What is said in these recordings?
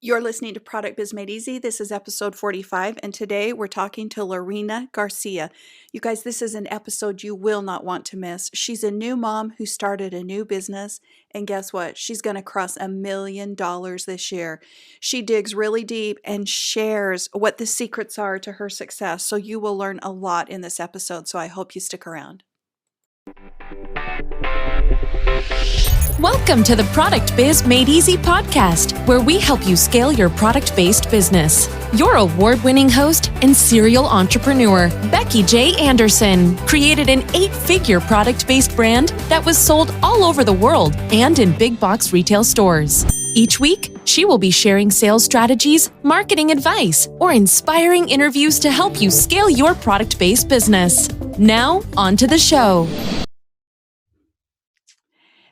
You're listening to Product Biz Made Easy. This is episode 45, and today we're talking to Lorina Garcia. You guys, this is an episode you will not want to miss. She's a new mom who started a new business, and guess what? She's going to cross $1 million this year. She digs really deep and shares what the secrets are to her success, so you will learn a lot in this episode, so I hope you stick around. Welcome to the Product Biz Made Easy podcast, where we help you scale your product-based business. Your award-winning host and serial entrepreneur, Becky J. Anderson, created an 8-figure product-based brand that was sold all over the world and in big box retail stores. Each week, she will be sharing sales strategies, marketing advice, or inspiring interviews to help you scale your product-based business. Now, on to the show.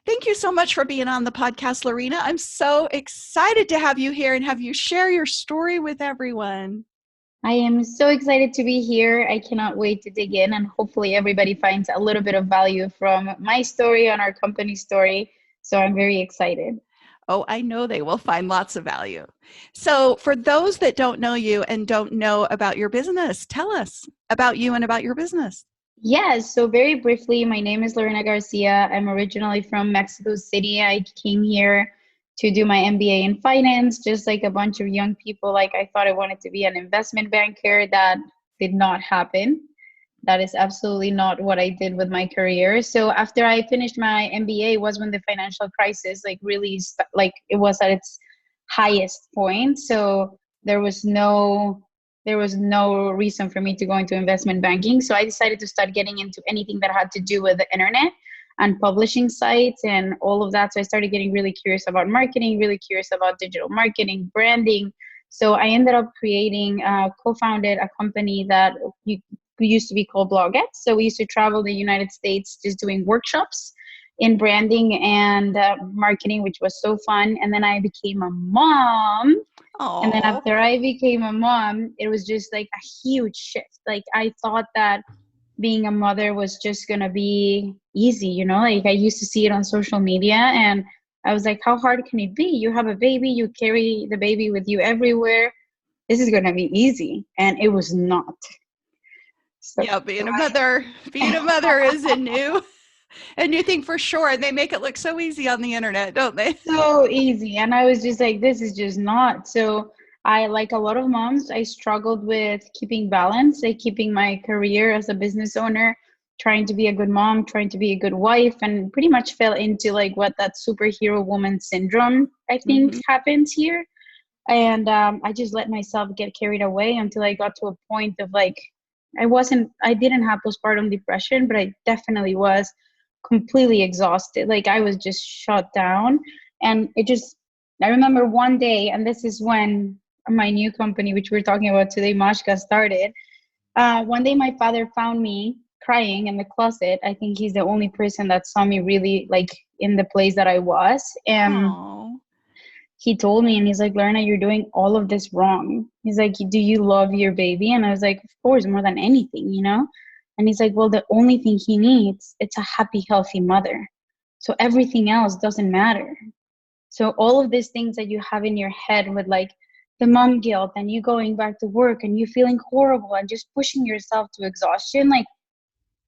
Thank you so much for being on the podcast, Lorina. I'm so excited to have you here and have you share your story with everyone. I am so excited to be here. I cannot wait to dig in, and hopefully everybody finds a little bit of value from my story and our company story. So I'm very excited. Oh, I know they will find lots of value. So for those that don't know you and don't know about your business, tell us about you and about your business. Yes, so very briefly, my name is Lorina Garcia. I'm originally from Mexico City. I came here to do my MBA in finance, just like a bunch of young people. Like, I thought I wanted to be an investment banker. That did not happen. That is absolutely not what I did with my career. So after I finished my MBA was when the financial crisis it was at its highest point. So there was no reason for me to go into investment banking. So I decided to start getting into anything that had to do with the internet and publishing sites and all of that. So I started getting really curious about marketing, really curious about digital marketing, branding. So I ended up co-founded a company that used to be called Blogget. So we used to travel the United States just doing workshops in branding and marketing, which was so fun. And then I became a mom. Aww. And then after I became a mom, it was just like a huge shift. Like, I thought that being a mother was just going to be easy, like I used to see it on social media, and I was like, how hard can it be? You have a baby, you carry the baby with you everywhere. This is going to be easy. And it was not. So, yeah, being a mother is a new thing for sure. And they make it look so easy on the internet, don't they? So easy. And I was just like, this is just not. So I, like a lot of moms, I struggled with keeping balance, like keeping my career as a business owner, trying to be a good mom, trying to be a good wife, and pretty much fell into like what that superhero woman syndrome, I think, happens here. And I just let myself get carried away until I got to a point of like, I didn't have postpartum depression, but I definitely was completely exhausted. Like, I was just shut down. And I remember one day, and this is when my new company, which we're talking about today, Mashka, started. One day my father found me crying in the closet. I think he's the only person that saw me really like in the place that I was. And Aww. He told me, and he's like, Lorina, you're doing all of this wrong. He's like, do you love your baby? And I was like, of course, more than anything, And he's like, well, the only thing he needs, it's a happy, healthy mother. So everything else doesn't matter. So all of these things that you have in your head with like the mom guilt and you going back to work and you feeling horrible and just pushing yourself to exhaustion, like,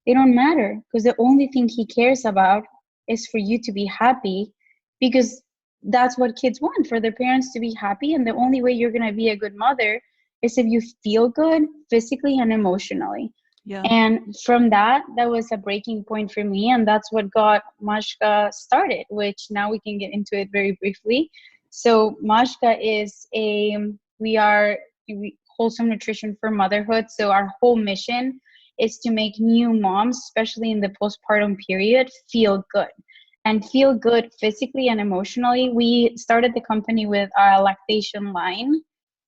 they don't matter, because the only thing he cares about is for you to be happy, because that's what kids want, for their parents to be happy. And the only way you're going to be a good mother is if you feel good physically and emotionally. Yeah. And from that was a breaking point for me. And that's what got Mashka started, which now we can get into it very briefly. So Mashka is we are wholesome nutrition for motherhood. So our whole mission is to make new moms, especially in the postpartum period, feel good. And feel good physically and emotionally. We started the company with a lactation line,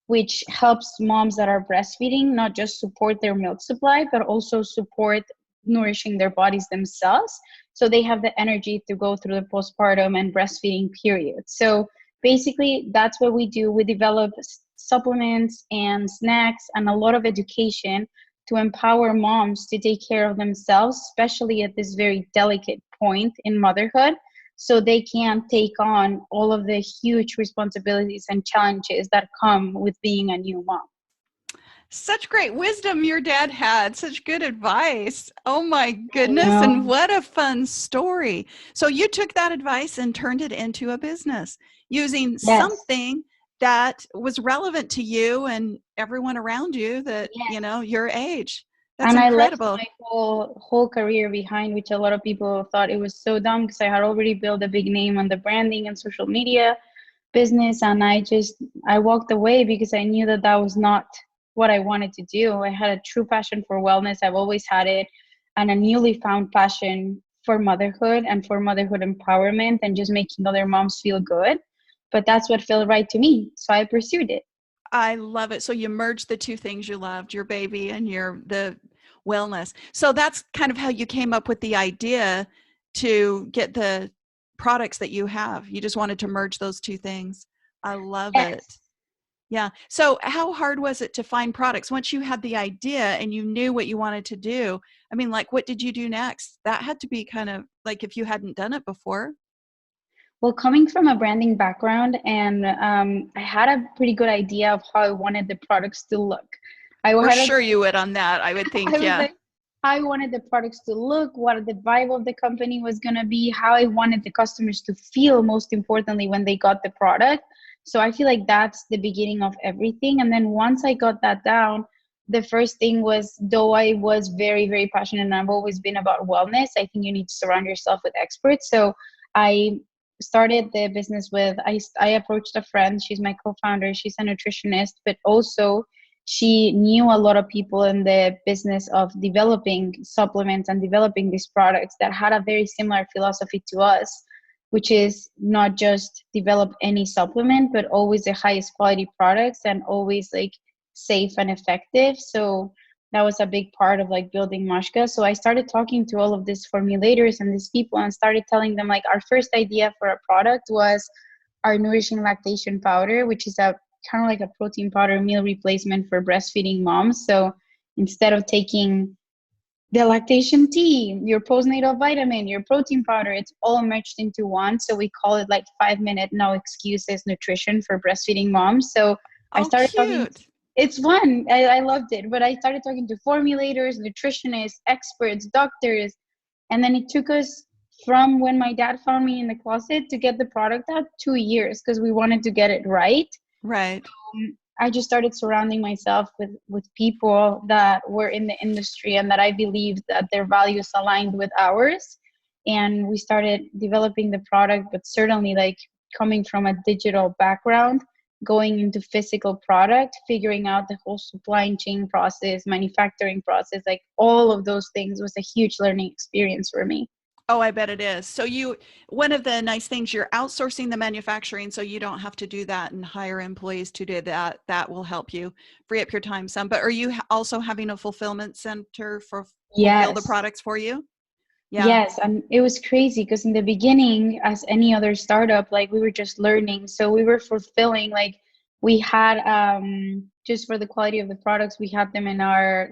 which helps moms that are breastfeeding not just support their milk supply, but also support nourishing their bodies themselves, so they have the energy to go through the postpartum and breastfeeding period. So basically, that's what we do. We develop supplements and snacks and a lot of education to empower moms to take care of themselves, especially at this very delicate point in motherhood, so they can take on all of the huge responsibilities and challenges that come with being a new mom. Such great wisdom your dad had. Such good advice. Oh my I goodness. And know. what a fun story. So you took that advice and turned it into a business using Yes. something that was relevant to you and everyone around you that, Yes. your age. That's And I left incredible. my whole career behind, which a lot of people thought it was so dumb because I had already built a big name on the branding and social media business, and I walked away because I knew that that was not what I wanted to do. I had a true passion for wellness. I've always had it, and a newly found passion for motherhood and for motherhood empowerment and just making other moms feel good. But that's what felt right to me, so I pursued it. I love it. So you merged the two things you loved, your baby and the wellness. So that's kind of how you came up with the idea to get the products that you have. You just wanted to merge those two things. I love it. Yes. Yeah. So how hard was it to find products once you had the idea and you knew what you wanted to do? I mean, like, what did you do next? That had to be kind of like if you hadn't done it before. Well, coming from a branding background, and I had a pretty good idea of how I wanted the products to look. I For had a, sure you would on that, I would I think. was Yeah. like, how I wanted the products to look, what the vibe of the company was going to be, how I wanted the customers to feel, most importantly, when they got the product. So I feel like that's the beginning of everything. And then once I got that down, the first thing was, though I was very, very passionate and I've always been about wellness, I think you need to surround yourself with experts. So I started the business with, I approached a friend. She's my co-founder. She's a nutritionist, but also she knew a lot of people in the business of developing supplements and developing these products that had a very similar philosophy to us, which is not just develop any supplement, but always the highest quality products and always like safe and effective. So that was a big part of like building Mashka. So I started talking to all of these formulators and these people and started telling them like our first idea for a product was our nourishing lactation powder, which is a kind of like a protein powder meal replacement for breastfeeding moms. So instead of taking the lactation tea, your postnatal vitamin, your protein powder, it's all merged into one. So we call it like 5 minute no excuses nutrition for breastfeeding moms. So I Oh, started talking, cute. it's fun. I loved it. But I started talking to formulators, nutritionists, experts, doctors. And then it took us from when my dad found me in the closet to get the product out 2 years because we wanted to get it right. Right. I just started surrounding myself with people that were in the industry and that I believed that their values aligned with ours. And we started developing the product, but certainly like coming from a digital background, going into physical product, figuring out the whole supply chain process, manufacturing process, like all of those things was a huge learning experience for me. Oh, I bet it is. So one of the nice things, you're outsourcing the manufacturing so you don't have to do that and hire employees to do that. That will help you free up your time some. But are you also having a fulfillment center for fulfill the Yes. products for you? Yeah. Yes, and it was crazy because in the beginning, as any other startup, like we were just learning. So we were fulfilling, like we had just for the quality of the products, we had them in our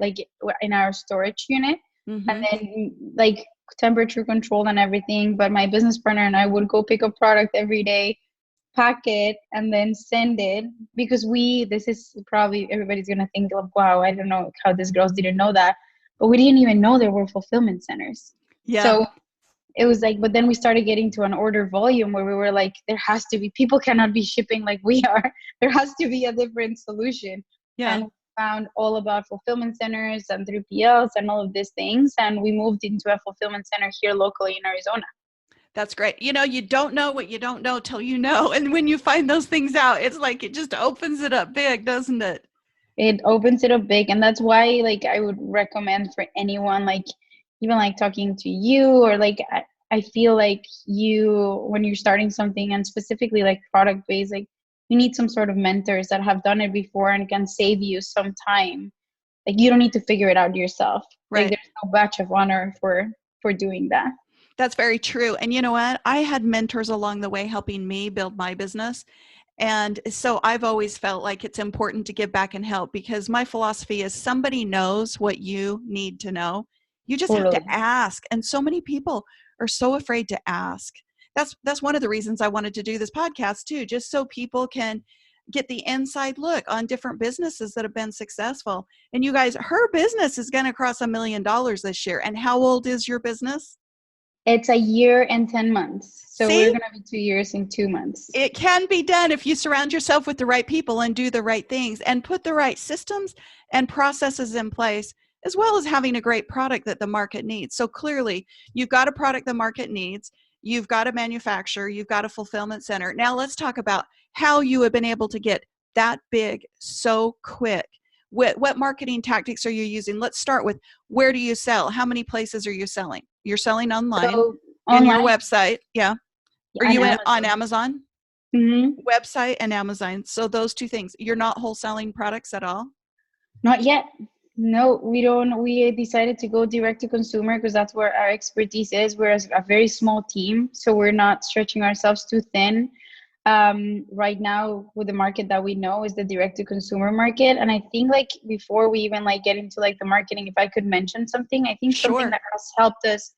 in our storage unit, and Mm-hmm. then like temperature controlled and everything. But my business partner and I would go pick up product every day, pack it, and then send it because this is probably everybody's gonna think, like, wow, I don't know how these girls didn't know that, but we didn't even know there were fulfillment centers. Yeah. So it was like, but then we started getting to an order volume where we were like, there has to be, people cannot be shipping like we are. There has to be a different solution. Yeah. And we found all about fulfillment centers and 3PLs and all of these things. And we moved into a fulfillment center here locally in Arizona. That's great. You don't know what you don't know till you know. And when you find those things out, it's like it just opens it up big, doesn't it? It opens it up big. And that's why like I would recommend for anyone, like even like talking to you or like I feel like you when you're starting something and specifically like product based, like you need some sort of mentors that have done it before and can save you some time. Like you don't need to figure it out yourself. Like Right. there's no badge of honor for doing that. That's very true. And you know what? I had mentors along the way helping me build my business. And so I've always felt like it's important to give back and help because my philosophy is somebody knows what you need to know. You just have to Totally. ask. And so many people are so afraid to ask. that's one of the reasons I wanted to do this podcast too, just so people can get the inside look on different businesses that have been successful. And you guys, her business is going to cross $1 million this year. And how old is your business? It's a year and 10 months. So we're See, going to be 2 years in 2 months. it can be done if you surround yourself with the right people and do the right things and put the right systems and processes in place, as well as having a great product that the market needs. So clearly, you've got a product the market needs, you've got a manufacturer, you've got a fulfillment center. Now let's talk about how you have been able to get that big so quick. What marketing tactics are you using? Let's start with, where do you sell? How many places are you selling? You're selling online, So in your online website. Yeah. Are on you on Amazon. Amazon? Hmm. Website and Amazon. So those two things. You're not wholesaling products at all? Not yet. No, we don't. We decided to go direct to consumer because that's where our expertise is. We're a very small team, so we're not stretching ourselves too thin. Right now, with the market that we know is the direct to consumer market, and I think like before we even like get into like the marketing, if I could mention something, I think something Sure. that has helped us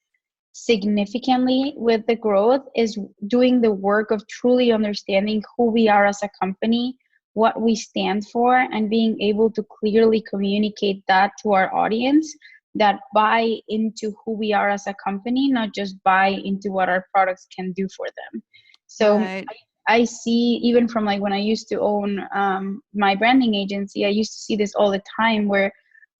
significantly with the growth is doing the work of truly understanding who we are as a company, what we stand for, and being able to clearly communicate that to our audience that buy into who we are as a company, not just buy into what our products can do for them. So Right. I see, even from like when I used to own my branding agency, I used to see this all the time where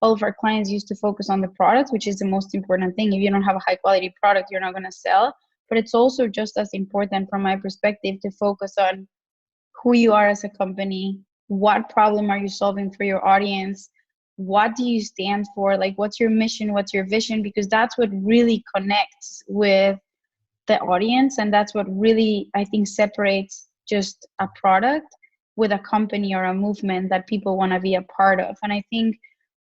all of our clients used to focus on the product, which is the most important thing. If you don't have a high quality product, you're not going to sell. But it's also just as important from my perspective to focus on who you are as a company, what problem are you solving for your audience, what do you stand for, like what's your mission, what's your vision, because that's what really connects with the audience, and that's what really I think separates just a product with a company or a movement that people want to be a part of. And I think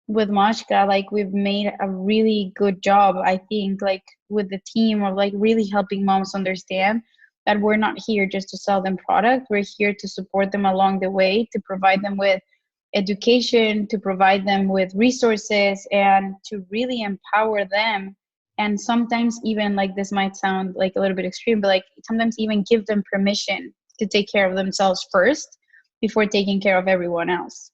with Mashka, like we've made a really good job, I think, like with the team of like really helping moms understand that we're not here just to sell them product. We're here to support them along the way, to provide them with education, to provide them with resources, and to really empower them. And sometimes even, like this might sound like a little bit extreme, but like sometimes even give them permission to take care of themselves first before taking care of everyone else.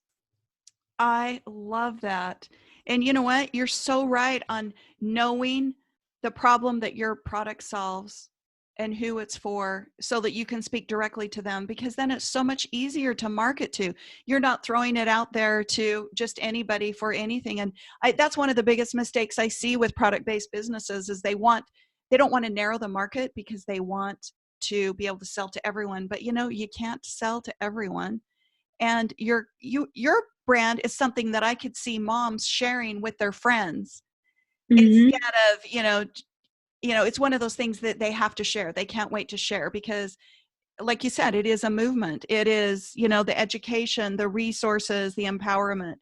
I love that. And you know what? You're so right on knowing the problem that your product solves and who it's for, so that you can speak directly to them, because then it's so much easier to market to. You're not throwing it out there to just anybody for anything. And that's one of the biggest mistakes I see with product-based businesses is they don't want to narrow the market because they want to be able to sell to everyone. But you can't sell to everyone. And your brand is something that I could see moms sharing with their friends, Mm-hmm. instead of, it's one of those things that they have to share. They can't wait to share because, like you said, it is a movement. It is, the education, the resources, the empowerment,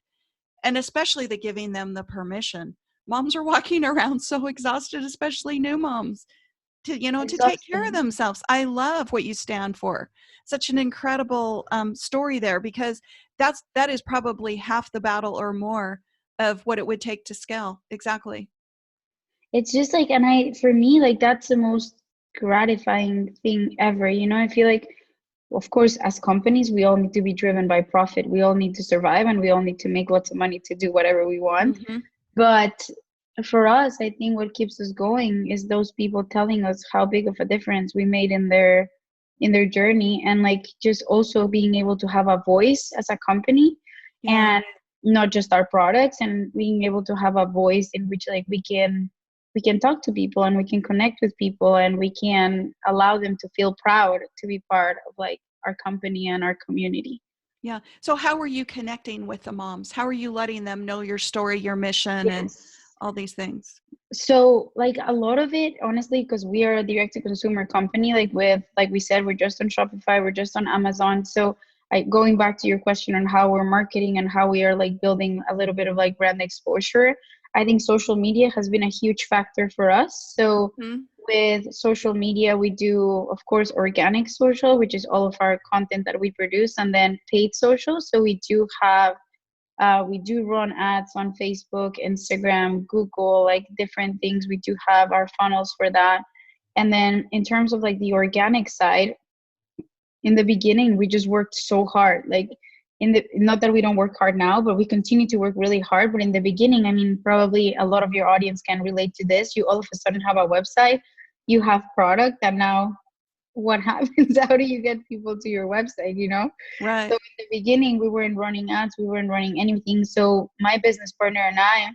and especially the giving them the permission. Moms are walking around so exhausted, especially new moms, to take care of Exhausting. themselves. I love what you stand for. Such an incredible story there, because that is probably half the battle or more of what it would take to scale. Exactly. It's just like, and for me, like that's the most gratifying thing ever. I feel like, of course, as companies, we all need to be driven by profit. We all need to survive and we all need to make lots of money to do whatever we want. Hmm. But for us, I think what keeps us going is those people telling us how big of a difference we made in their journey, and like just also being able to have a voice as a company, Yeah. and not just our products, and being able to have a voice in which like we can talk to people and we can connect with people and we can allow them to feel proud to be part of like our company and our community. Yeah. So how are you connecting with the moms? How are you letting them know your story, your mission, and Yes. all these things? So like a lot of it, honestly, because we are a direct to consumer company, like we said, we're just on Shopify, we're just on Amazon. So going back to your question on how we're marketing and how we are like building a little bit of like brand exposure, I think social media has been a huge factor for us. So Hmm. with social media, we do, of course, organic social, which is all of our content that we produce, and then paid social. So we do run ads on Facebook, Instagram, Google, like different things. We do have our funnels for that. And then in terms of like the organic side, in the beginning, we just worked so hard. Like not that we don't work hard now, but we continue to work really hard. But in the beginning, I mean, probably a lot of your audience can relate to this. You all of a sudden have a website, you have product, and now what happens? How do you get people to your website, you know? Right. So in the beginning, we weren't running ads, we weren't running anything. So my business partner and I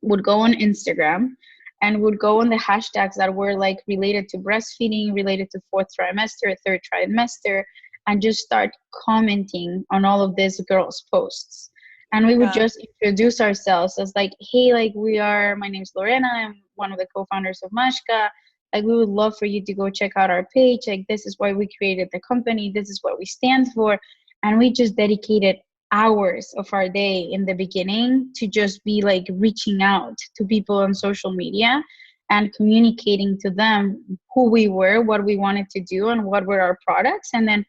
would go on Instagram and would go on the hashtags that were like related to breastfeeding, related to fourth trimester, third trimester, and just start commenting on all of these girls' posts. And we would Yeah. just introduce ourselves as like, hey, like my name's Lorena, I'm one of the co-founders of Mashka. Like, we would love for you to go check out our page. Like, this is why we created the company. This is what we stand for. And we just dedicated hours of our day in the beginning to just be like reaching out to people on social media and communicating to them who we were, what we wanted to do, and what were our products, and then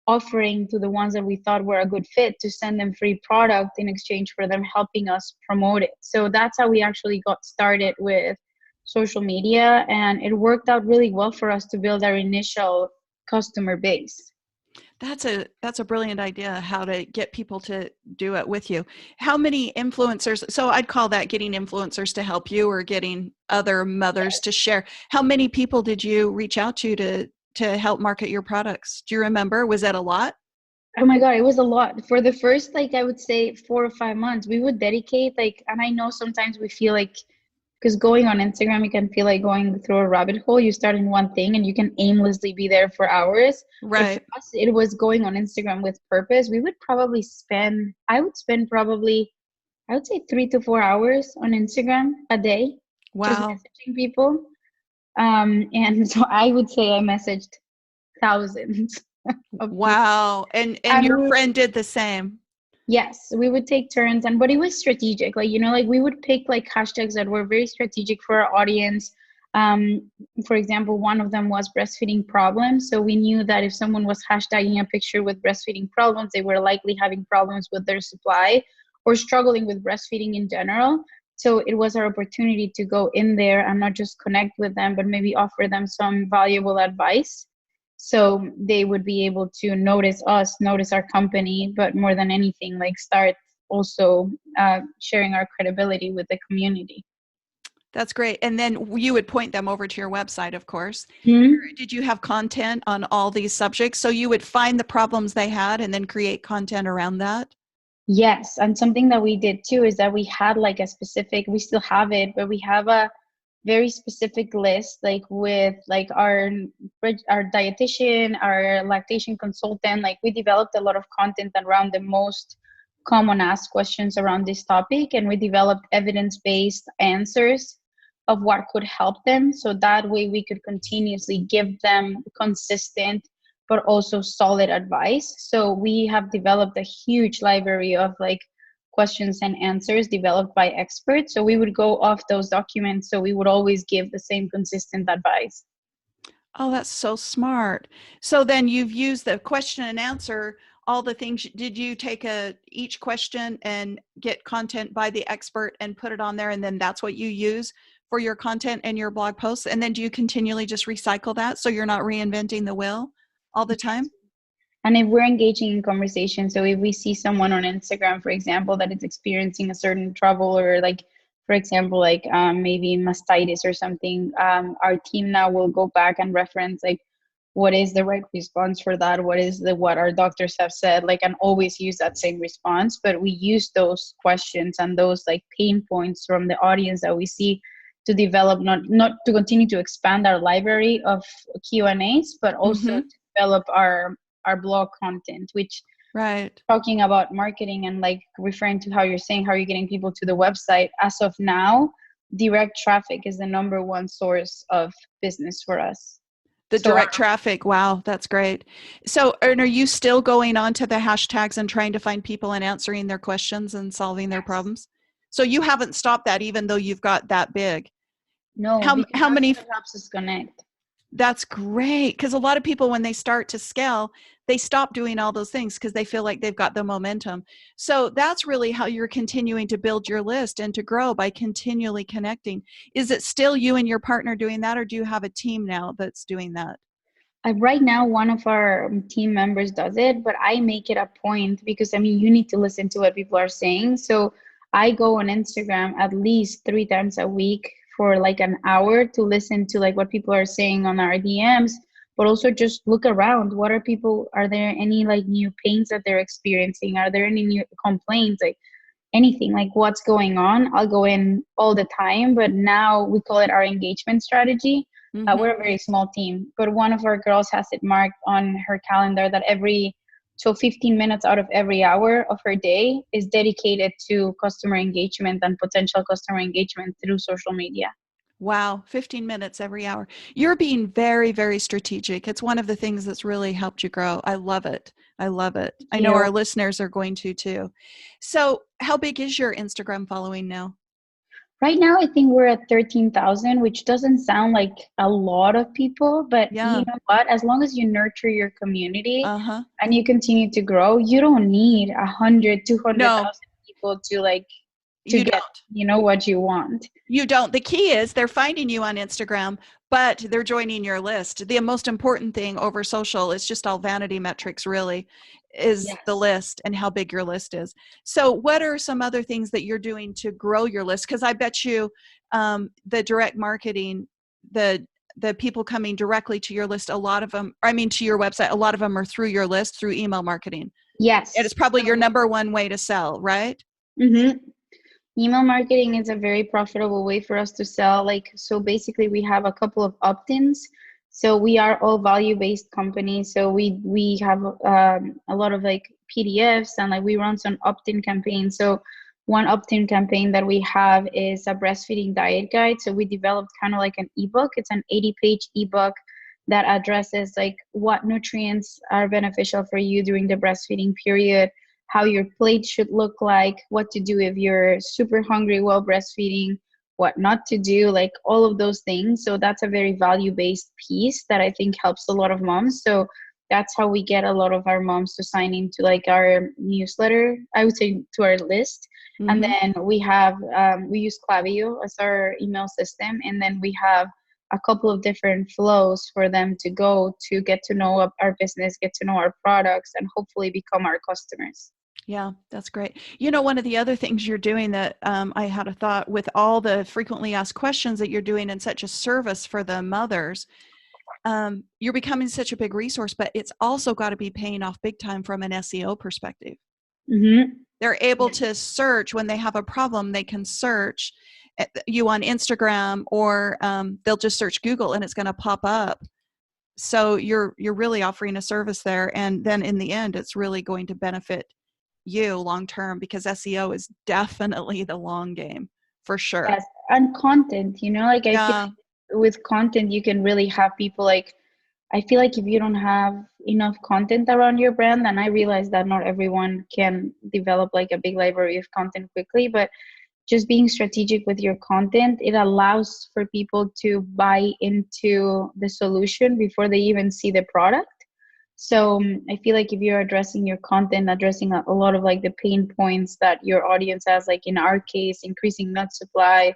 offering to the ones that we thought were a good fit to send them free product in exchange for them helping us promote it. So that's how we actually got started with social media, and it worked out really well for us to build our initial customer base. That's a brilliant idea, how to get people to do it with you. How many influencers? So I'd call that getting influencers to help you or getting other mothers to share. How many people did you reach out to help market your products? Do you remember? Was that a lot? Oh my God, it was a lot. For the first, like, I would say 4 or 5 months, we would dedicate, like, and I know sometimes we feel like, because going on Instagram, you can feel like going through a rabbit hole. You start in one thing and you can aimlessly be there for hours. But for Right. us, it was going on Instagram with purpose. We would probably I would spend probably, I would say 3 to 4 hours on Instagram a day, just Wow. messaging people. And so I would say I messaged thousands of people. Wow. And And your friend did the same. yes, we would take turns, but it was strategic. Like, you know, like we would pick like hashtags that were very strategic for our audience. For example, one of them was breastfeeding problems. So we knew that if someone was hashtagging a picture with breastfeeding problems, they were likely having problems with their supply or struggling with breastfeeding in general. So it was our opportunity to go in there and not just connect with them, but maybe offer them some valuable advice, so they would be able to notice us, notice our company, but more than anything, like start also sharing our credibility with the community. That's great. And then you would point them over to your website, of course. Hmm. Did you have content on all these subjects? So you would find the problems they had and then create content around that? Yes, and something that we did too is that we had like a specific, we still have it, but we have a very specific list, like with like our dietitian, our lactation consultant. Like, we developed a lot of content around the most common asked questions around this topic, and we developed evidence-based answers of what could help them, so that way we could continuously give them consistent but also solid advice. So we have developed a huge library of like questions and answers developed by experts. So we would go off those documents. So we would always give the same consistent advice. Oh, that's so smart. So then you've used the question and answer, all the things. Did you take each question and get content by the expert and put it on there, and then that's what you use for your content and your blog posts? And then do you continually just recycle that so you're not reinventing the wheel all the time? And if we're engaging in conversation, so if we see someone on Instagram, for example, that is experiencing a certain trouble, or like, for example, like maybe mastitis or something, our team now will go back and reference like what is the right response for that, what our doctors have said, like, and always use that same response. But we use those questions and those like pain points from the audience that we see to develop, not to continue to expand our library of Q&As, but also Mm-hmm. to develop our blog content, which, Right. talking about marketing and like referring to how you're saying how you're getting people to the website, as of now, direct traffic is the number one source of business for us. The So direct traffic. Wow, that's great. So, and are you still going on to the hashtags and trying to find people and answering their questions and solving their yes. problems? So you haven't stopped that even though you've got that big. No, How because how that's many what helps us connect. That's great, because a lot of people, when they start to scale, they stop doing all those things because they feel like they've got the momentum. So that's really how you're continuing to build your list and to grow, by continually connecting. Is it still you and your partner doing that, or do you have a team now that's doing that? Right now, one of our team members does it, but I make it a point because I mean, you need to listen to what people are saying. So I go on Instagram at least 3 times a week for like an hour to listen to like what people are saying on our DMs, but also just look around. What are people, are there any like new pains that they're experiencing? Are there any new complaints? Like anything, like what's going on. I'll go in all the time, but now we call it our engagement strategy. We're a very small team, but one of our girls has it marked on her calendar that 15 minutes out of every hour of her day is dedicated to customer engagement and potential customer engagement through social media. Wow, 15 minutes every hour. You're being very, very strategic. It's one of the things that's really helped you grow. I love it. I love it. Thank I know you. our listeners are going to too. So, how big is your Instagram following now? Right now, I think we're at 13,000, which doesn't sound like a lot of people, but Yeah. you know what? As long as you nurture your community Uh-huh. and you continue to grow, you don't need 100, 200,000 No, people to like to you get, don't. you know, what you want. You don't. The key is they're finding you on Instagram, but they're joining your list. The most important thing over social is just all vanity metrics, really, is the Yes. list and how big your list is. So, what are some other things that you're doing to grow your list? Because I bet you the direct marketing, the people coming directly to your list, a lot of them, I mean, to your website, a lot of them are through your list, through email marketing. And Yes. it's probably your So, number one way to sell, right? mhm. Email marketing is a very profitable way for us to sell. Like, so basically we have a couple of opt-ins. So we are all value-based companies. So we have a lot of like PDFs and like we run some opt-in campaigns. So one opt-in campaign that we have is a breastfeeding diet guide. So we developed kind of like an ebook. It's an 80-page ebook that addresses like what nutrients are beneficial for you during the breastfeeding period, how your plate should look like, what to do if you're super hungry while breastfeeding, what not to do, like all of those things. So that's a very value-based piece that I think helps a lot of moms. So that's how we get a lot of our moms to sign into like our newsletter, I would say to our list. And Mm-hmm. then we have, we use Klaviyo as our email system. And then we have a couple of different flows for them to go to get to know our business, get to know our products, and hopefully become our customers. Yeah, that's great. You know, one of the other things you're doing that I had a thought with all the frequently asked questions that you're doing in such a service for the mothers, you're becoming such a big resource, but it's also got to be paying off big time from an SEO perspective. Mm-hmm. They're able to search when they have a problem. They can search you on Instagram, or they'll just search Google and it's going to pop up. So you're really offering a service there, and then in the end, it's really going to benefit you long term, because SEO is definitely the long game for sure. Yes, and content, you know, like I feel Yeah, like with content, you can really have people like, I feel like if you don't have enough content around your brand, and I realize that not everyone can develop like a big library of content quickly, but just being strategic with your content, it allows for people to buy into the solution before they even see the product. So I feel like if you're addressing your content, addressing a lot of like the pain points that your audience has, like in our case, increasing nut supply,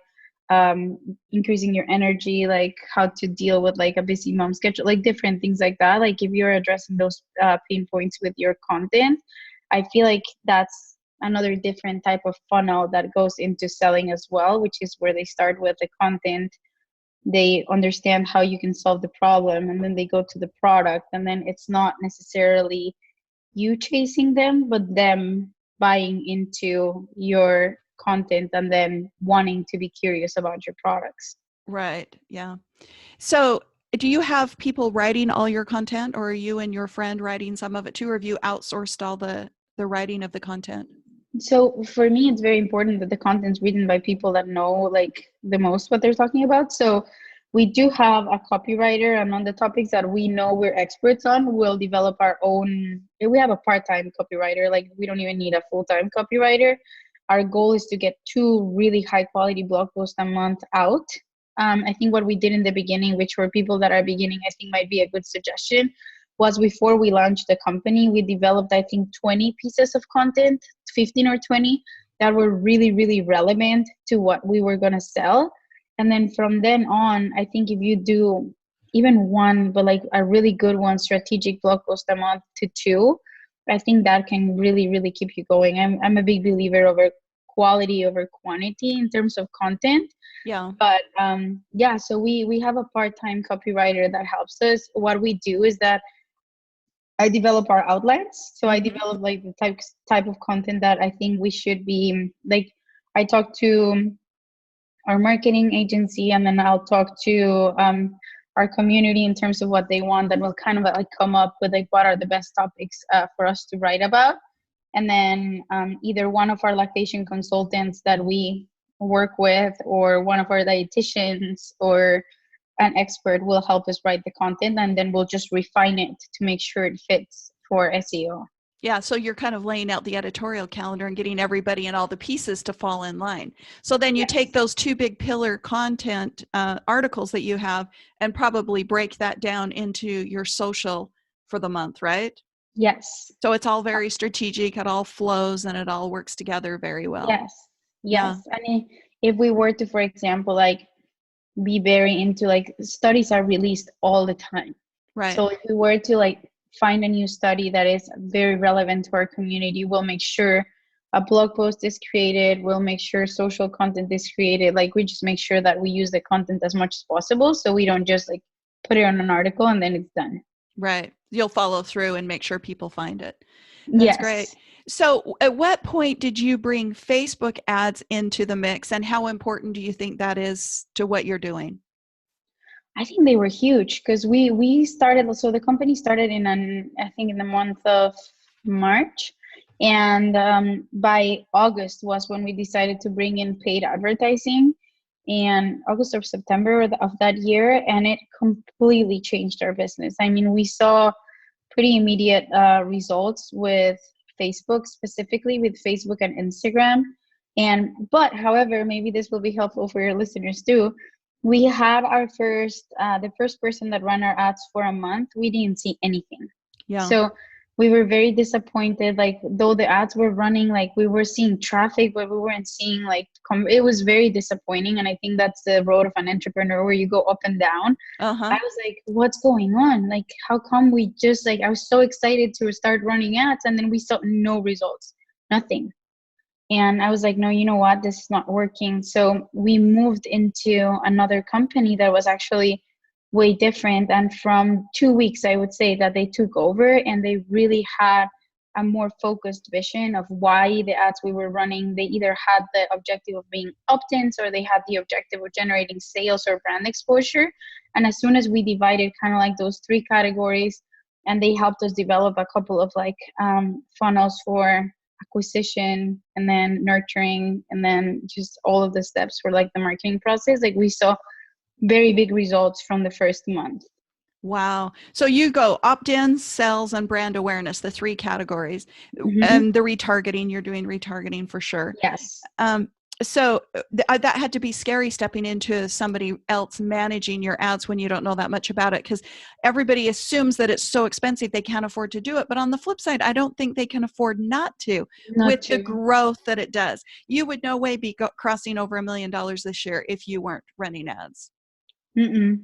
increasing your energy, like how to deal with like a busy mom schedule, like different things like that. Like if you're addressing those pain points with your content, I feel like that's another different type of funnel that goes into selling as well, which is where they start with the content, they understand how you can solve the problem, and then they go to the product, and then it's not necessarily you chasing them, but them buying into your content and then wanting to be curious about your products. right. Yeah. So do you have people writing all your content, or are you and your friend writing some of it too, or have you outsourced all the writing of the content? So for me, it's very important that the content's written by people that know like the most what they're talking about. So we do have a copywriter, and on the topics that we know we're experts on, we'll develop our own. We have a part-time copywriter, like we don't even need a full-time copywriter. Our goal is to get 2 really high-quality blog posts a month out. I think what we did in the beginning, which for people that are beginning, I think might be a good suggestion, was before we launched the company, we developed, I think, 20 pieces of content, 15 or 20, that were really, really relevant to what we were going to sell. And then from then on, I think if you do even one, but like a really good one, strategic blog post a month to two, I think that can really, really keep you going. I'm a big believer over quality over quantity in terms of content. Yeah. But yeah, so we have a part-time copywriter that helps us. What we do is that I develop our outlets. So I develop like the type of content that I think we should be like. I talk to our marketing agency, and then I'll talk to our community in terms of what they want. That will kind of like come up with like what are the best topics for us to write about. And then either one of our lactation consultants that we work with, or one of our dietitians, or an expert will help us write the content, and then we'll just refine it to make sure it fits for SEO. Yeah, so you're kind of laying out the editorial calendar and getting everybody and all the pieces to fall in line. So then you take those two big pillar content articles that you have and probably break that down into your social for the month, right? Yes. So it's all very strategic, it all flows and it all works together very well. Yes. Yeah. Yes. I mean, if we were to, for example, like be very into like studies are released all the time. Right. So if we were to like find a new study that is very relevant to our community, we'll make sure a blog post is created, we'll make sure social content is created. Like we just make sure that we use the content as much as possible, so we don't just like put it on an article and then it's done. Right. You'll follow through and make sure people find it. That's great. Yes. So at what point did you bring Facebook ads into the mix, and how important do you think that is to what you're doing? I think they were huge because we started, so the company started I think in the month of March, and by August was when we decided to bring in paid advertising, and August or September of that year, and it completely changed our business. I mean, we saw pretty immediate results with Facebook, specifically with Facebook and Instagram. But however, maybe this will be helpful for your listeners too. We had our the first person that ran our ads for a month, we didn't see anything. Yeah. So we were very disappointed. Like, though the ads were running, like we were seeing traffic, but we weren't seeing like, it was very disappointing. And I think that's the road of an entrepreneur, where you go up and down. I was like, what's going on? Like, how come we just like, I was so excited to start running ads, and then we saw no results, nothing. And I was like, no, you know what? This is not working. So we moved into another company that was actually way different. And from 2 weeks, I would say that they took over, and they really had a more focused vision of why the ads we were running. They either had the objective of being opt-ins, or they had the objective of generating sales or brand exposure. And as soon as we divided kind of like those three categories, and they helped us develop a couple of like funnels for acquisition, and then nurturing, and then just all of the steps for like the marketing process, like we saw very big results from the first month. Wow. So you go opt-ins, sales, and brand awareness, the three categories. Mm-hmm. And the retargeting, you're doing retargeting for sure. Yes. So that had to be scary, stepping into somebody else managing your ads when you don't know that much about it, because everybody assumes that it's so expensive they can't afford to do it. But on the flip side, I don't think they can afford not to with the growth that it does. You would no way be crossing over $1 million this year if you weren't running ads. Mm-mm.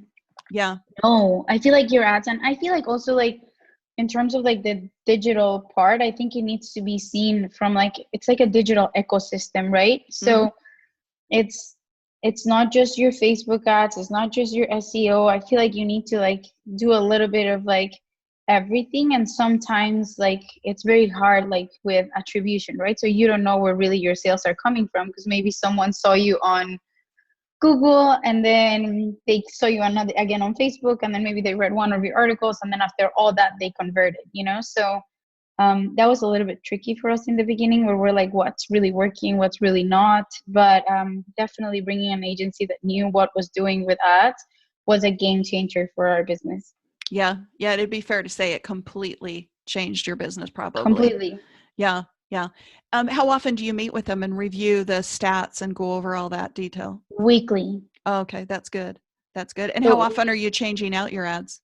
Yeah. No, I feel like your ads, and I feel like also like in terms of like the digital part, I think it needs to be seen from like, it's like a digital ecosystem, right? So it's not just your Facebook ads, it's not just your SEO. I feel like you need to like do a little bit of like everything, and sometimes like it's very hard like with attribution, right? So you don't know where really your sales are coming from, because maybe someone saw you on Google, and then they saw you again on Facebook, and then maybe they read one of your articles, and then after all that they converted, you know? So that was a little bit tricky for us in the beginning, where we're like, what's really working, what's really not. But definitely bringing an agency that knew what was doing with ads was a game changer for our business. Yeah. It'd be fair to say it completely changed your business, probably. Completely. Yeah. How often do you meet with them and review the stats and go over all that detail? Weekly. Oh, okay. That's good. And how often are you changing out your ads?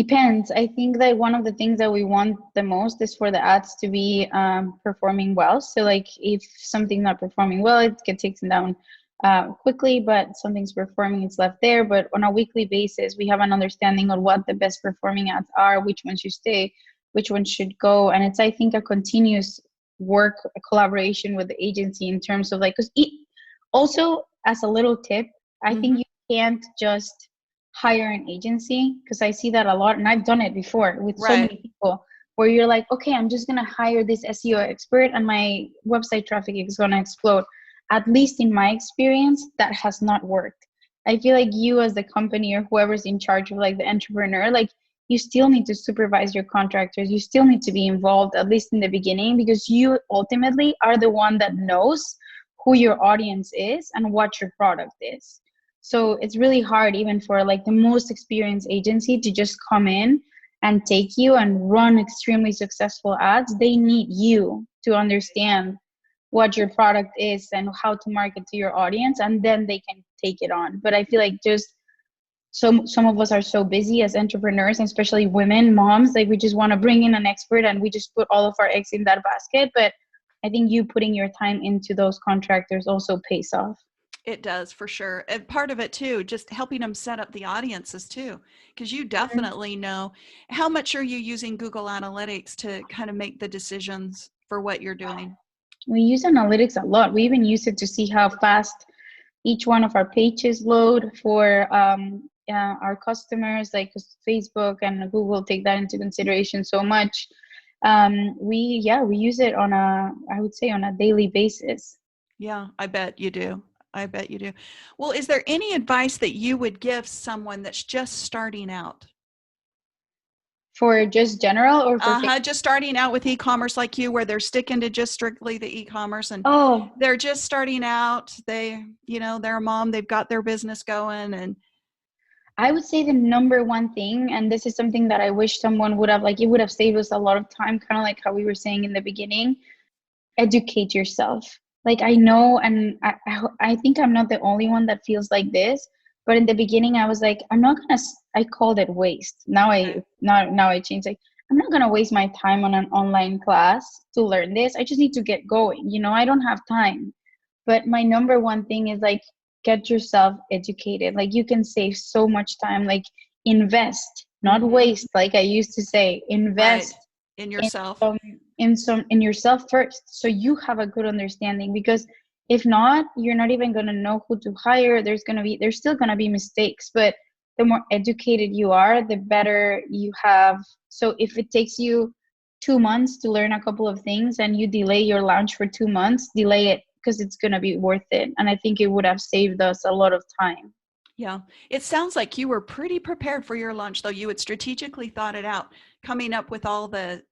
Depends. I think that one of the things that we want the most is for the ads to be performing well. So, like, if something's not performing well, it gets taken down quickly, but something's performing, it's left there. But on a weekly basis, we have an understanding of what the best performing ads are, which ones should stay, which ones should go. And it's, I think, a continuous work, a collaboration with the agency in terms of like, because also, as a little tip, I think you can't just hire an agency, because I see that a lot, and I've done it before with so Right. many people, where you're like, okay, I'm just gonna hire this SEO expert and my website traffic is gonna explode. At least in my experience, that has not worked. I feel like you as the company or whoever's in charge of like the entrepreneur, like you still need to supervise your contractors. You still need to be involved, at least in the beginning, because you ultimately are the one that knows who your audience is and what your product is. So it's really hard even for like the most experienced agency to just come in and take you and run extremely successful ads. They need you to understand what your product is and how to market to your audience, and then they can take it on. But I feel like just some of us are so busy as entrepreneurs, and especially women, moms, like we just want to bring in an expert and we just put all of our eggs in that basket. But I think you putting your time into those contractors also pays off. It does for sure. And part of it too, just helping them set up the audiences too, because you definitely know how much are you using Google Analytics to kind of make the decisions for what you're doing. We use analytics a lot. We even use it to see how fast each one of our pages load for our customers, like Facebook and Google take that into consideration so much. We use it on I would say on a daily basis. Yeah, I bet you do. I bet you do. Well, is there any advice that you would give someone that's just starting out? For just general or for Just starting out with e-commerce like you, where they're sticking to just strictly the e-commerce and Oh, they're just starting out. They're a mom, they've got their business going, and I would say the number one thing, and this is something that I wish someone would have, like, it would have saved us a lot of time, kind of like how we were saying in the beginning, educate yourself. Like, I know, and I think I'm not the only one that feels like this, but in the beginning I was like, I'm not gonna, I called it waste. Now I changed, like, I'm not gonna waste my time on an online class to learn this. I just need to get going. I don't have time. But my number one thing is like, get yourself educated. Like, you can save so much time. Like, invest, not waste. Like I used to say, right invest in in yourself. in yourself first, so you have a good understanding. Because if not, you're not even going to know who to hire. There's still going to be mistakes, but the more educated you are, the better you have. So if it takes you 2 months to learn a couple of things and you delay your launch for 2 months, delay it, because it's going to be worth it. And I think it would have saved us a lot of time. Yeah, it sounds like you were pretty prepared for your launch, though. You had strategically thought it out, coming up with all the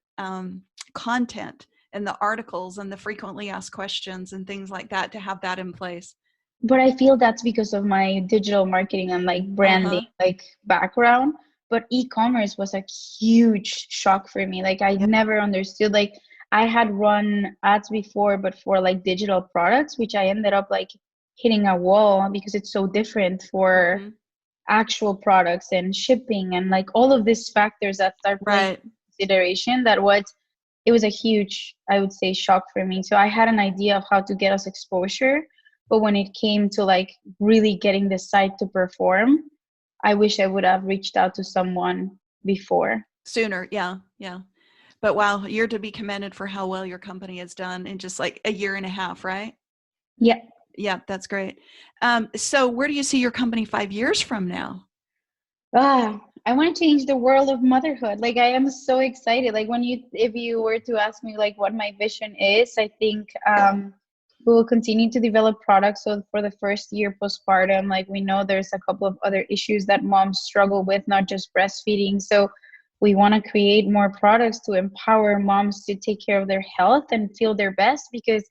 content and the articles and the frequently asked questions and things like that to have that in place. But I feel that's because of my digital marketing and like branding like background. But e-commerce was a huge shock for me. Like, I Yeah. never understood. Like, I had run ads before, but for like digital products, which I ended up like hitting a wall, because it's so different for actual products and shipping and like all of these factors that start playing Right. consideration. It was a huge, I would say, shock for me. So I had an idea of how to get us exposure, but when it came to like really getting the site to perform, I wish I would have reached out to someone before. Sooner. Yeah. Yeah. But wow, you're to be commended for how well your company has done in just like a year and a half, right? Yeah. Yeah, that's great. So where do you see your company 5 years from now? I want to change the world of motherhood. Like, I am so excited. Like, if you were to ask me like what my vision is, I think we will continue to develop products. So for the first year postpartum, like, we know there's a couple of other issues that moms struggle with, not just breastfeeding. So we want to create more products to empower moms to take care of their health and feel their best, because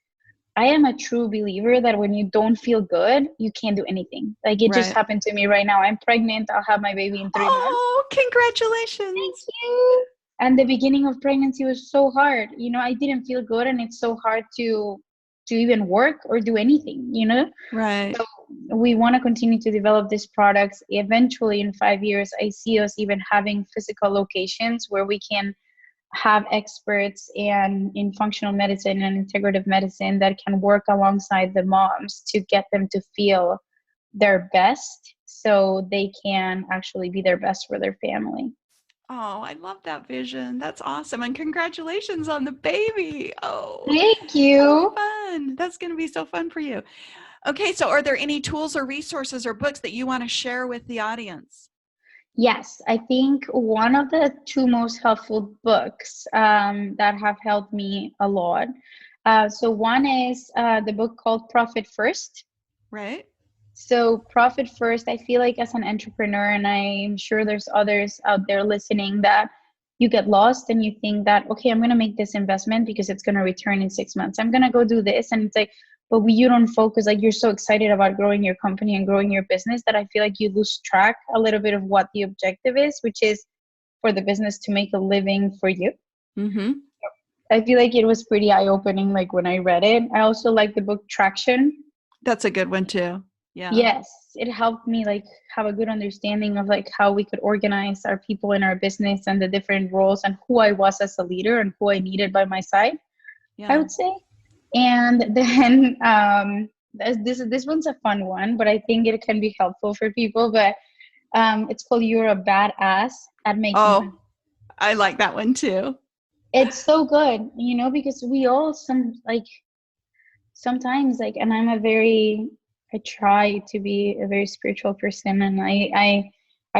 I am a true believer that when you don't feel good, you can't do anything. Like, it just Right. happened to me right now. I'm pregnant. I'll have my baby in 3 months. Oh, Thank congratulations. you. And the beginning of pregnancy was so hard. I didn't feel good, and it's so hard to even work or do anything. Right. So we want to continue to develop these products. Eventually, in 5 years, I see us even having physical locations where we can have experts in functional medicine and integrative medicine that can work alongside the moms to get them to feel their best so they can actually be their best for their family. Oh, I love that vision. That's awesome. And congratulations on the baby. Oh, Thank how you. fun. That's going to be so fun for you. Okay, so are there any tools or resources or books that you want to share with the audience? Yes, I think one of the two most helpful books that have helped me a lot. So one is the book called Profit First. Right? So Profit First, I feel like as an entrepreneur, and I'm sure there's others out there listening, that you get lost and you think that, okay, I'm going to make this investment because it's going to return in 6 months. I'm going to go do this. And it's like, but you don't focus, like you're so excited about growing your company and growing your business that I feel like you lose track a little bit of what the objective is, which is for the business to make a living for you. Mm-hmm. I feel like it was pretty eye-opening, like when I read it. I also like the book Traction. That's a good one too. Yeah. Yes, it helped me like have a good understanding of like how we could organize our people in our business and the different roles and who I was as a leader and who I needed by my side, I Yeah. would say. And then this one's a fun one, but I think it can be helpful for people. But it's called "You're a Badass at Making Money." Oh, I like that one too. It's so good, because we all sometimes like, and I try to be a very spiritual person, and I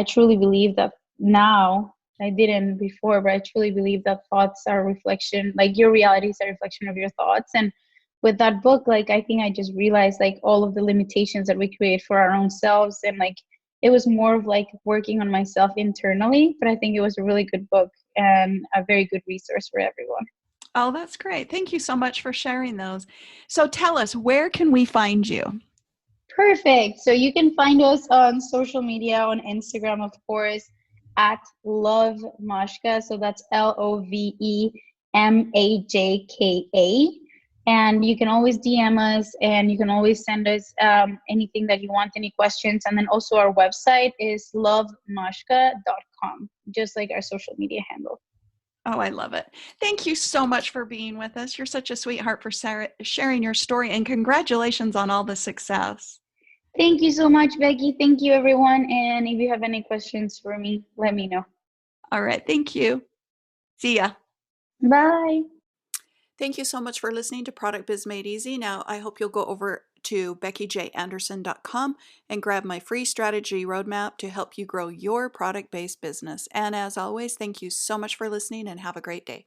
truly believe that now. I didn't before, but I truly believe that thoughts are a reflection, like your reality is a reflection of your thoughts. And with that book, like I think I just realized like all of the limitations that we create for our own selves, and like it was more of like working on myself internally, but I think it was a really good book and a very good resource for everyone. Oh, that's great. Thank you so much for sharing those. So tell us, where can we find you? Perfect. So you can find us on social media, on Instagram, of course, at Love Mashka. So that's LOVEMAJKA. And you can always DM us, and you can always send us anything that you want, any questions. And then also our website is lovemashka.com, just like our social media handle. Oh, I love it. Thank you so much for being with us. You're such a sweetheart for sharing your story, and congratulations on all the success. Thank you so much, Becky. Thank you, everyone. And if you have any questions for me, let me know. All right. Thank you. See ya. Bye. Thank you so much for listening to Product Biz Made Easy. Now, I hope you'll go over to beckyjanderson.com and grab my free strategy roadmap to help you grow your product-based business. And as always, thank you so much for listening and have a great day.